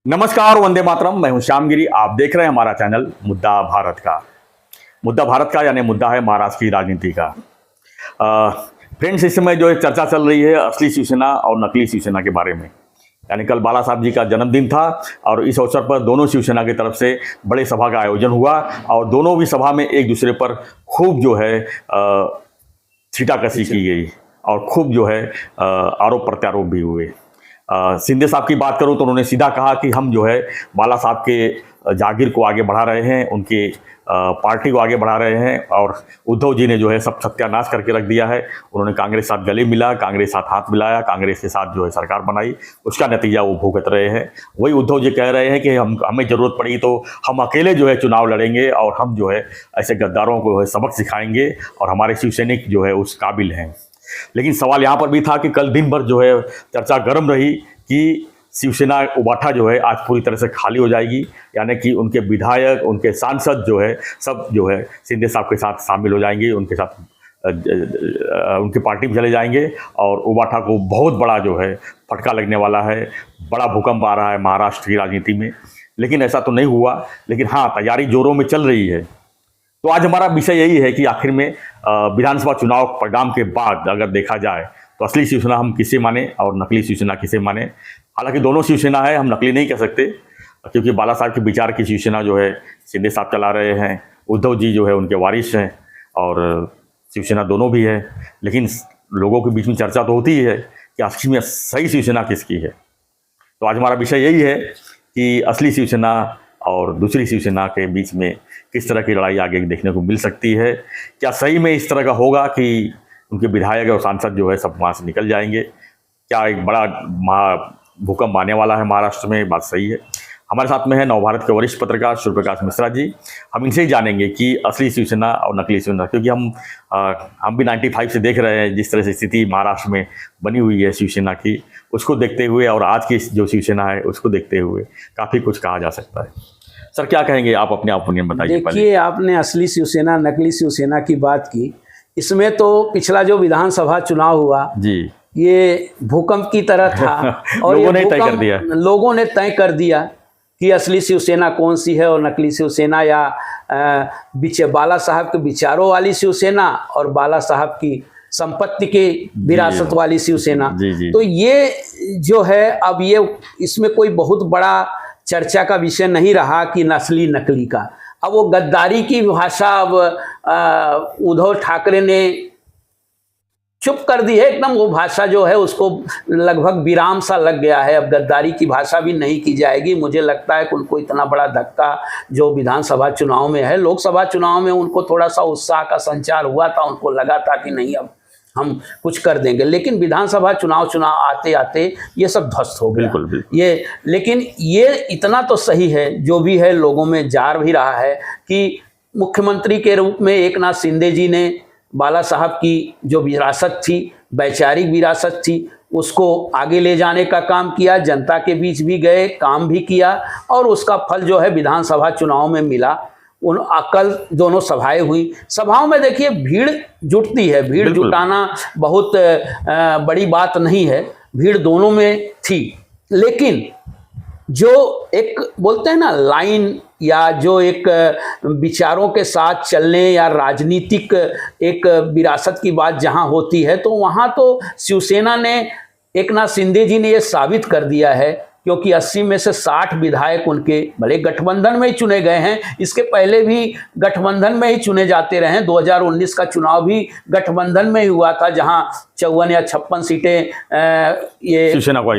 नमस्कार, वंदे मातरम। मैं हूं श्यामगिरी। आप देख रहे हैं हमारा चैनल मुद्दा भारत का। मुद्दा भारत का यानी मुद्दा है महाराष्ट्र की राजनीति का। फ्रेंड्स, इस समय जो एक चर्चा चल रही है असली शिवसेना और नकली शिवसेना के बारे में। यानी कल बाला साहब जी का जन्मदिन था और इस अवसर पर दोनों शिवसेना की तरफ से बड़े सभा का आयोजन हुआ और दोनों भी सभा में एक दूसरे पर खूब जो है छीटाकशी की गई और खूब जो है आरोप प्रत्यारोप भी हुए। शिंदे साहब की बात करूं तो उन्होंने सीधा कहा कि हम जो है बाला साहब के जागीर को आगे बढ़ा रहे हैं, उनके पार्टी को आगे बढ़ा रहे हैं और उद्धव जी ने जो है सब सत्यानाश करके रख दिया है। उन्होंने कांग्रेस साथ गले मिला, कांग्रेस साथ हाथ मिलाया, कांग्रेस के साथ जो है सरकार बनाई, उसका नतीजा वो भुगत रहे हैं। वही उद्धव जी कह रहे हैं कि हमें ज़रूरत पड़ी तो हम अकेले जो है चुनाव लड़ेंगे और हम जो है ऐसे गद्दारों को सबक सिखाएंगे और हमारे शिवसैनिक जो है उस काबिल हैं। लेकिन सवाल यहाँ पर भी था कि कल दिन भर जो है चर्चा गर्म रही कि शिवसेना उबाठा जो है आज पूरी तरह से खाली हो जाएगी, यानी कि उनके विधायक, उनके सांसद जो है सब जो है शिंदे साहब के साथ शामिल हो जाएंगे, उनके साथ उनकी पार्टी में चले जाएंगे और उबाठा को बहुत बड़ा जो है फटका लगने वाला है। बड़ा भूकंप आ रहा है महाराष्ट्र की राजनीति में। लेकिन ऐसा तो नहीं हुआ, लेकिन हाँ, तैयारी जोरों में चल रही है। तो आज हमारा विषय यही है कि आखिर में विधानसभा चुनाव परिणाम के बाद अगर देखा जाए तो असली शिवसेना हम किसे माने और नकली शिवसेना किसे माने। हालांकि दोनों शिवसेना है, हम नकली नहीं कह सकते क्योंकि बाला साहब के विचार की शिवसेना जो है शिंदे साहब चला रहे हैं, उद्धव जी जो है उनके वारिस हैं और शिवसेना दोनों भी है। लेकिन लोगों के बीच में चर्चा तो होती ही है कि आखिर में सही शिवसेना किसकी है। तो आज हमारा विषय यही है कि असली शिवसेना और दूसरी शिवसेना के बीच में किस तरह की लड़ाई आगे देखने को मिल सकती है। क्या सही में इस तरह का होगा कि उनके विधायक और सांसद जो है सब वहाँ से निकल जाएंगे? क्या एक बड़ा भूकंप आने वाला है महाराष्ट्र में? बात सही है। हमारे साथ में है नवभारत के वरिष्ठ पत्रकार सूर्य प्रकाश मिश्रा जी। हम इनसे ही जानेंगे कि असली शिवसेना और नकली शिवसेना, क्योंकि हम भी 95 से देख रहे हैं जिस तरह से स्थिति महाराष्ट्र में बनी हुई है शिवसेना की, उसको देखते हुए और आज की जो शिवसेना है उसको देखते हुए काफ़ी कुछ कहा जा सकता है। सर, क्या कहेंगे आप? अपने ओपिनियन बताइए। देखिए, आपने असली शिवसेना नकली शिवसेना की बात की। इसमें तो पिछला जो विधानसभा चुनाव हुआ जी, ये भूकंप की तरह था और लोगों ने तय कर दिया, लोगों ने तय कर दिया कि असली शिवसेना कौन सी है और नकली शिवसेना, या बाला साहब के विचारों वाली शिवसेना और बाला साहब की संपत्ति के विरासत वाली शिवसेना। तो ये जो है अब ये इसमें कोई बहुत बड़ा चर्चा का विषय नहीं रहा कि नस्ली नकली का। अब वो गद्दारी की भाषा अब उद्धव ठाकरे ने चुप कर दी है एकदम। वो भाषा जो है उसको लगभग विराम सा लग गया है। अब गद्दारी की भाषा भी नहीं की जाएगी। मुझे लगता है कि उनको इतना बड़ा धक्का जो विधानसभा चुनाव में है, लोकसभा चुनाव में उनको थोड़ा सा उत्साह का संचार हुआ था, उनको लगा था कि नहीं अब हम कुछ कर देंगे, लेकिन विधानसभा चुनाव आते आते ये सब ध्वस्त हो गया। बिल्कुल। ये लेकिन ये इतना तो सही है, जो भी है लोगों में जार भी रहा है कि मुख्यमंत्री के रूप में एकनाथ शिंदे जी ने बाला साहब की जो विरासत थी, वैचारिक विरासत थी, उसको आगे ले जाने का काम किया। जनता के बीच भी गए, काम भी किया और उसका फल जो है विधानसभा चुनाव में मिला। कल दोनों सभाएं हुई। सभाओं में देखिए भीड़ जुटती है, भीड़ जुटाना बहुत बड़ी बात नहीं है, भीड़ दोनों में थी। लेकिन जो एक बोलते हैं ना लाइन, या जो एक विचारों के साथ चलने या राजनीतिक एक विरासत की बात जहां होती है, तो वहां तो शिवसेना ने, एकनाथ शिंदे जी ने ये साबित कर दिया है, क्योंकि 80 में से 60 विधायक उनके भले गठबंधन में ही चुने गए हैं। इसके पहले भी गठबंधन में ही चुने जाते रहे हैं। 2019 का चुनाव भी गठबंधन में ही हुआ था, जहां 54 या 56 सीटें ये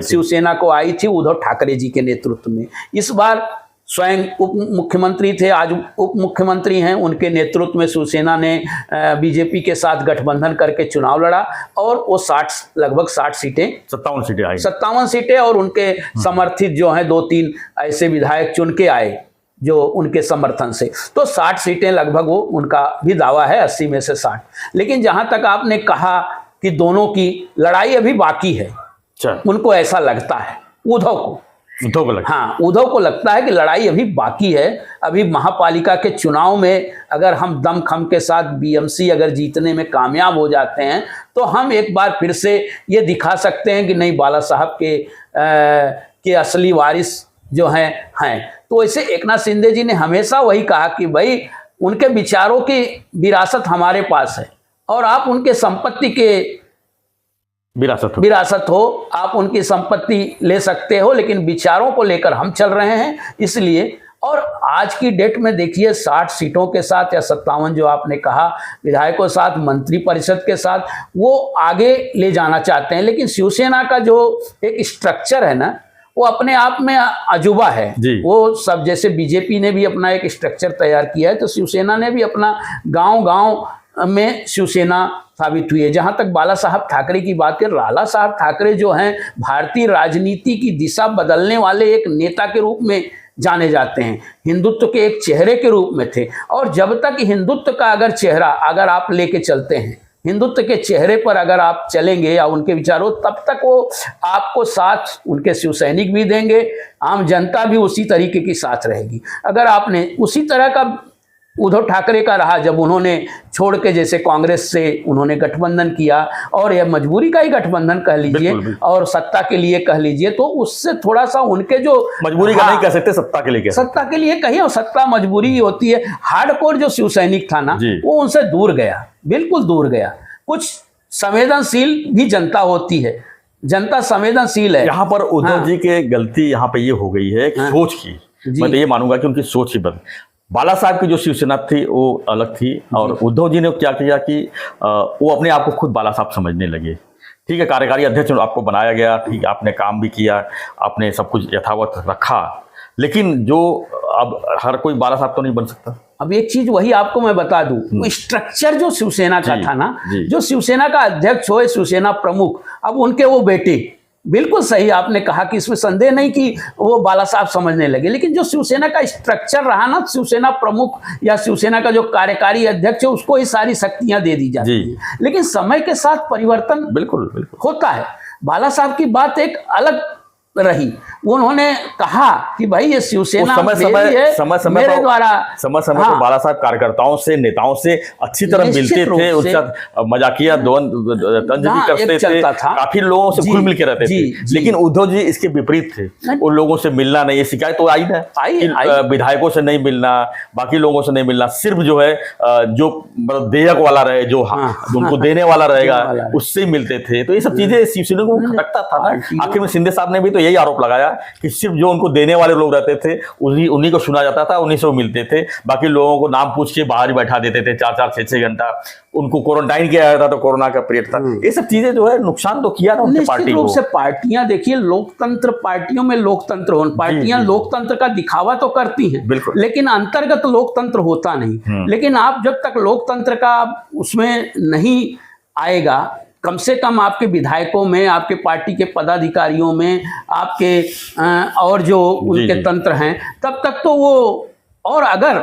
शिवसेना को आई थी उद्धव ठाकरे जी के नेतृत्व में। इस बार स्वयं उप मुख्यमंत्री थे, आज उप मुख्यमंत्री हैं, उनके नेतृत्व में शिवसेना ने बीजेपी के साथ गठबंधन करके चुनाव लड़ा और वो लगभग 60 सीटें, 57 सीटें आई, 57 सीटें, और उनके समर्थित जो हैं 2-3 ऐसे विधायक चुन के आए जो उनके समर्थन से। तो 60 सीटें लगभग वो उनका भी दावा है, 80 में से 60। लेकिन जहां तक आपने कहा कि दोनों की लड़ाई अभी बाकी है, उनको ऐसा लगता है, उद्धव को लगता, हाँ, उद्धव को लगता है कि लड़ाई अभी बाकी है। अभी महापालिका के चुनाव में अगर हम दमखम के साथ बीएमसी अगर जीतने में कामयाब हो जाते हैं तो हम एक बार फिर से ये दिखा सकते हैं कि नहीं, बाला साहब के असली वारिस जो हैं। तो ऐसे एकनाथ शिंदे जी ने हमेशा वही कहा कि भाई उनके विचारों की विरासत हमारे पास है और आप उनके संपत्ति के विरासत हो, आप उनकी संपत्ति ले सकते हो, लेकिन विचारों को लेकर हम चल रहे हैं। इसलिए और आज की डेट में देखिए 60 सीटों के साथ या 57 जो आपने कहा विधायकों के साथ, मंत्री परिषद के साथ, वो आगे ले जाना चाहते हैं। लेकिन शिवसेना का जो एक स्ट्रक्चर है ना, वो अपने आप में अजूबा है। वो सब, जैसे बीजेपी ने भी अपना एक स्ट्रक्चर तैयार किया है, तो शिवसेना ने भी अपना गांव-गांव में शिवसेना साबित हुई है। जहां तक बाला साहब ठाकरे की बात करें, लाला साहब ठाकरे जो हैं भारतीय राजनीति की दिशा बदलने वाले एक नेता के रूप में जाने जाते हैं, हिंदुत्व के एक चेहरे के रूप में थे। और जब तक हिंदुत्व का अगर चेहरा अगर आप लेके चलते हैं, हिंदुत्व के चेहरे पर अगर आप चलेंगे या उनके विचारों, तब तक वो आपको साथ उनके शिव सैनिक भी देंगे, आम जनता भी उसी तरीके की साथ रहेगी। अगर आपने उसी तरह का उद्धव ठाकरे का रहा, जब उन्होंने छोड़ के जैसे कांग्रेस से उन्होंने गठबंधन किया, और यह मजबूरी का ही गठबंधन कह लीजिए और सत्ता के लिए कह लीजिए, तो उससे थोड़ा सा उनके जो मजबूरी का नहीं कह सकते, सत्ता के लिए सत्ता के लिए कहिए, और सत्ता मजबूरी होती है। हार्डकोर जो शिव सैनिक था ना, वो उनसे दूर गया, बिल्कुल दूर गया। कुछ संवेदनशील भी जनता होती है, जनता संवेदनशील है। यहाँ पर उद्धव जी के गलती यहाँ पे ये हो गई है सोच की। मैं तो ये मानूंगा कि उनकी सोच ही बदल। बाला साहब की जो शिवसेना थी वो अलग थी, और उद्धव जी ने क्या किया कि वो अपने आप को खुद बाला साहब समझने लगे। ठीक है, कार्यकारी अध्यक्ष आपको बनाया गया, ठीक, आपने काम भी किया, आपने सब कुछ यथावत रखा, लेकिन जो अब हर कोई बाला साहब तो नहीं बन सकता। अब एक चीज वही आपको मैं बता दूं, स्ट्रक्चर जो शिवसेना का था ना, जो शिवसेना का अध्यक्ष हो, शिवसेना प्रमुख, अब उनके वो बेटे, बिल्कुल सही आपने कहा कि इसमें संदेह नहीं कि वो बाला साहब समझने लगे, लेकिन जो शिवसेना का स्ट्रक्चर रहा ना, शिवसेना प्रमुख या शिवसेना का जो कार्यकारी अध्यक्ष है, उसको ही सारी शक्तियां दे दी जाती है। लेकिन समय के साथ परिवर्तन बिल्कुल होता है। बाला साहब की बात एक अलग रही, उन्होंने कहा कि भाई ये शिवसेना समय मेरे द्वारा पर बाला साहब कार्यकर्ताओं से, नेताओं से अच्छी तरह मिलते थे, उनके साथ मजाकिया तंज भी करते थे, काफी लोगों से घुल मिल के रहते थे। लेकिन उद्धव जी इसके विपरीत थे, उन लोगों से मिलना नहीं। ये शिकायत तो आई ना, विधायकों से नहीं मिलना, बाकी लोगों से नहीं मिलना, सिर्फ जो है जो मतलब देयक वाला रहे, जो उनको देने वाला रहेगा, उससे ही मिलते थे। तो ये सब चीजें शिवसेना को खटकता था ना। आखिर में शिंदे साहब ने भी तो यही आरोप लगाया कि सिर्फ जो उनको देने वाले लोग रहते थे उन्हीं को सुना जाता था, उन्हीं से वो मिलते थे, बाकी लोगों को नाम पूछ के बाहर ही बैठा देते थे 4-4, 6-6 घंटा। उनको क्वारंटाइन किया जाता था, कोरोना का पीरियड था। ये सब चीजें जो है नुकसान तो किया ना उनकी पार्टी को। से पार्टियां देखिए, लोकतंत्र, पार्टियों में लोकतंत्र हो, पार्टियां लोकतंत्र का दिखावा तो करती हैं, लेकिन अंतर्गत लोकतंत्र होता नहीं। लेकिन आप जब तक लोकतंत्र का उसमें नहीं आएगा, कम से कम आपके विधायकों में, आपके पार्टी के पदाधिकारियों में, आपके और जो उनके तंत्र हैं, तब तक तो वो, और अगर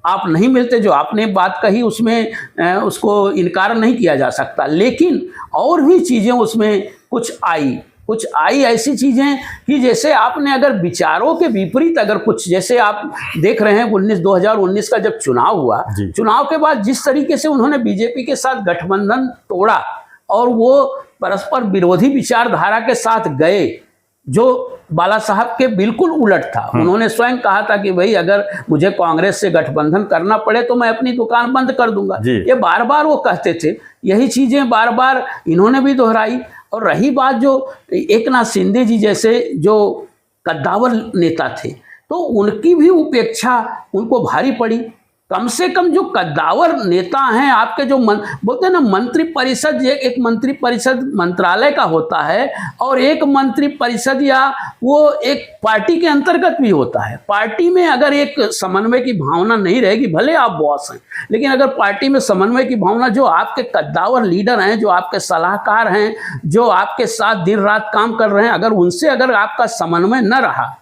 आप नहीं मिलते, जो आपने बात कही उसमें उसको इनकार नहीं किया जा सकता। लेकिन और भी चीज़ें उसमें कुछ आई ऐसी चीज़ें कि जैसे आपने अगर विचारों के विपरीत अगर कुछ, जैसे आप देख रहे हैं 2019 का जब चुनाव हुआ, चुनाव के बाद जिस तरीके से उन्होंने बीजेपी के साथ गठबंधन तोड़ा और वो परस्पर विरोधी विचारधारा के साथ गए, जो बाला साहब के बिल्कुल उलट था। उन्होंने स्वयं कहा था कि भाई अगर मुझे कांग्रेस से गठबंधन करना पड़े तो मैं अपनी दुकान बंद कर दूंगा। ये बार बार वो कहते थे, यही चीजें बार बार इन्होंने भी दोहराई। और रही बात जो एकनाथ शिंदे जी जैसे जो कद्दावर नेता थे, तो उनकी भी उपेक्षा उनको भारी पड़ी। कम से कम जो कद्दावर नेता हैं आपके, जो बोलते हैं ना मंत्री परिषद, एक मंत्री परिषद मंत्रालय का होता है और एक मंत्री परिषद या वो एक पार्टी के अंतर्गत भी होता है। पार्टी में अगर एक समन्वय की भावना नहीं रहेगी, भले आप बॉस हैं, लेकिन अगर पार्टी में समन्वय की भावना, जो आपके कद्दावर लीडर हैं, जो आपके सलाहकार हैं, जो आपके साथ दिन रात काम कर रहे हैं, अगर उनसे अगर आपका समन्वय न रहा,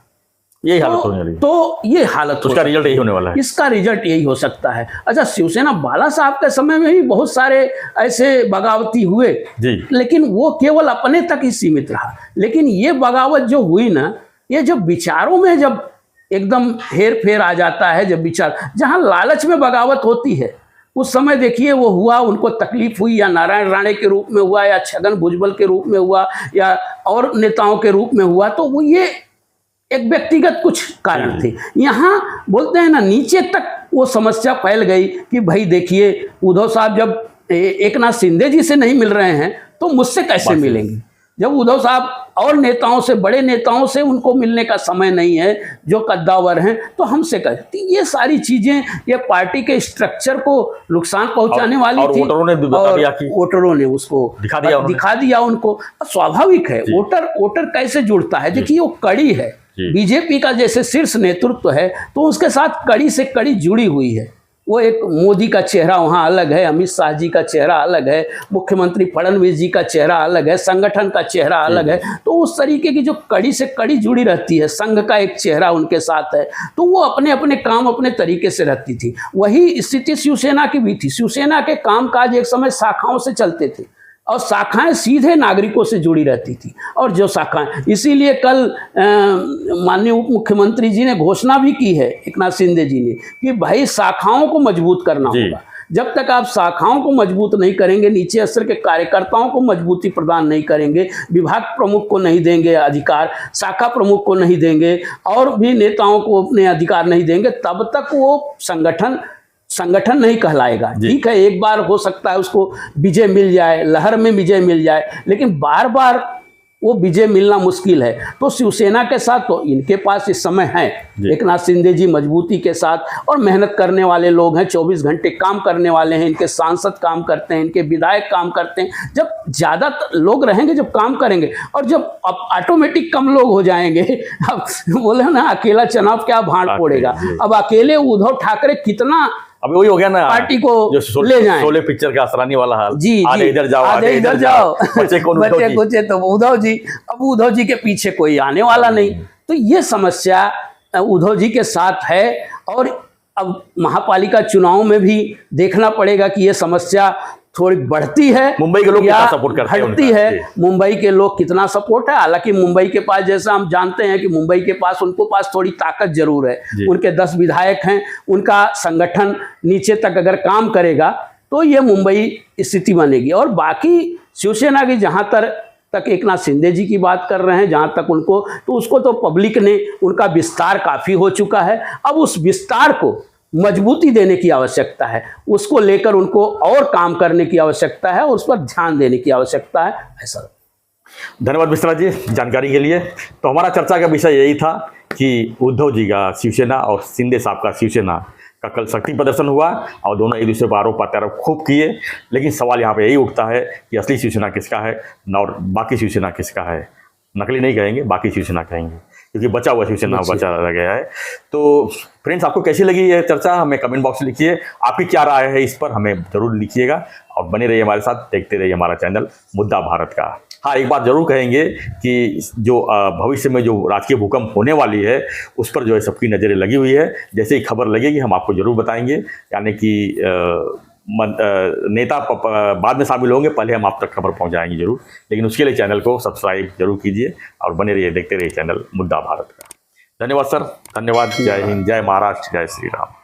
यही हालत होने वाली है। तो ये हालत, उसका रिजल्ट यही होने वाला है। इसका रिजल्ट यही हो सकता है। अच्छा, शिवसेना बाला साहब के समय में भी बहुत सारे ऐसे बगावती हुए, लेकिन वो केवल अपने तक ही सीमित रहा। लेकिन ये बगावत जो हुई ना, ये जब विचारों में जब एकदम हेर फेर आ जाता है, जब विचार, जहाँ लालच में बगावत होती है, उस समय देखिए वो हुआ, उनको तकलीफ हुई, या नारायण राणे के रूप में हुआ, या छगन भुजबल के रूप में हुआ, या और नेताओं के रूप में हुआ, तो वो ये एक व्यक्तिगत कुछ कारण थे। यहाँ बोलते हैं ना, नीचे तक वो समस्या फैल गई कि भाई देखिए, उद्धव साहब जब एकनाथ शिंदे जी से नहीं मिल रहे हैं तो मुझसे कैसे मिलेंगे। जब उद्धव साहब और नेताओं से, बड़े नेताओं से उनको मिलने का समय नहीं है जो कद्दावर हैं, तो हमसे कैसे। ये सारी चीज़ें ये पार्टी के स्ट्रक्चर को नुकसान पहुंचाने वाली थी। वोटरों ने उसको दिखा दिया उनको। स्वाभाविक है, वोटर कैसे जुड़ता है। देखिए, वो कड़ी है, बीजेपी का जैसे शीर्ष नेतृत्व है तो उसके साथ कड़ी से कड़ी जुड़ी हुई है। वो एक मोदी का चेहरा वहाँ अलग है, अमित शाह जी का चेहरा अलग है, मुख्यमंत्री फडणवीस जी का चेहरा अलग है, संगठन का चेहरा अलग है। तो उस तरीके की जो कड़ी से कड़ी जुड़ी रहती है, संघ का एक चेहरा उनके साथ है, तो वो अपने अपने काम अपने तरीके से रहती थी। वही स्थिति शिवसेना की भी थी। शिवसेना के कामकाज एक समय शाखाओं से चलते थे और शाखाएं सीधे नागरिकों से जुड़ी रहती थी। और जो शाखाएं, इसीलिए कल माननीय उप मुख्यमंत्री जी ने घोषणा भी की है, एकनाथ शिंदे जी ने, कि भाई शाखाओं को मजबूत करना होगा। जब तक आप शाखाओं को मजबूत नहीं करेंगे, नीचे स्तर के कार्यकर्ताओं को मजबूती प्रदान नहीं करेंगे, विभाग प्रमुख को नहीं देंगे अधिकार, शाखा प्रमुख को नहीं देंगे और भी नेताओं को अपने अधिकार नहीं देंगे, तब तक वो संगठन नहीं कहलाएगा। ठीक है, एक बार हो सकता है उसको विजय मिल जाए, लहर में विजय मिल जाए, लेकिन बार बार वो विजय मिलना मुश्किल है। तो शिवसेना के साथ तो इनके पास इस समय है एकनाथ शिंदे जी मजबूती के साथ, और मेहनत करने वाले लोग हैं, 24 घंटे काम करने वाले हैं, इनके सांसद काम करते हैं, इनके विधायक काम करते हैं। जब ज़्यादा लोग रहेंगे, जब काम करेंगे, और जब अब ऑटोमेटिक कम लोग हो जाएंगे, अब बोले ना अकेला चनाव क्या भाड़ फोड़ेगा। अब अकेले उद्धव ठाकरे कितना अभी वही हो गया ना, पार्टी को ले जाए। शोले पिक्चर का असरानी वाला हाल। जी, आधे इधर जाओ, आधे इधर जाओ, बच्चे कुचे तो उद्धव जी। अब उद्धव जी के पीछे कोई आने वाला नहीं। तो ये समस्या उद्धव जी के साथ है। और अब महापालिका चुनाव में भी देखना पड़ेगा कि ये समस्या थोड़ी बढ़ती है, मुंबई के लोग कितना सपोर्ट करते हैं, हटती है, मुंबई के लोग कितना सपोर्ट है। हालांकि मुंबई के पास, जैसा हम जानते हैं कि मुंबई के पास, उनको पास थोड़ी ताकत जरूर है। उनके 10 विधायक हैं, उनका संगठन नीचे तक अगर काम करेगा तो ये मुंबई स्थिति बनेगी। और बाकी शिवसेना की जहाँ तक एकनाथ शिंदे जी की बात कर रहे हैं, जहाँ तक उनको, तो उसको तो पब्लिक ने, उनका विस्तार काफ़ी हो चुका है। अब उस विस्तार को मजबूती देने की आवश्यकता है, उसको लेकर उनको और काम करने की आवश्यकता है और उस पर ध्यान देने की आवश्यकता है। ऐसा। धन्यवाद मिश्रा जी जानकारी के लिए। तो हमारा चर्चा का विषय यही था कि उद्धव जी का शिवसेना और शिंदे साहब का शिवसेना का कल शक्ति प्रदर्शन हुआ और दोनों एक दूसरे पर आरोप प्रत्यारोप खूब किए। लेकिन सवाल यहाँ पे यही उठता है कि असली शिवसेना किसका है और बाकी शिवसेना किसका है। नकली नहीं कहेंगे, बाकी शिवसेना कहेंगे, क्योंकि बचा हुआ शिवसेना बचा रह गया है। तो फ्रेंड्स, आपको कैसी लगी ये चर्चा, हमें कमेंट बॉक्स में लिखिए। आपकी क्या राय है इस पर, हमें जरूर लिखिएगा। और बने रहिए हमारे साथ, देखते रहिए हमारा चैनल मुद्दा भारत का। हाँ, एक बात जरूर कहेंगे कि जो भविष्य में जो राजकीय भूकंप होने वाली है, उस पर जो है सबकी नज़रें लगी हुई है। जैसे ही खबर लगेगी हम आपको जरूर बताएंगे। यानी कि नेता बाद में शामिल होंगे, पहले हम आप तक खबर पहुंचाएंगे जरूर। लेकिन उसके लिए चैनल को सब्सक्राइब जरूर कीजिए और बने रहिए, देखते रहिए चैनल मुद्दा भारत का। धन्यवाद सर, धन्यवाद। जय हिंद, जय महाराष्ट्र, जय श्री राम।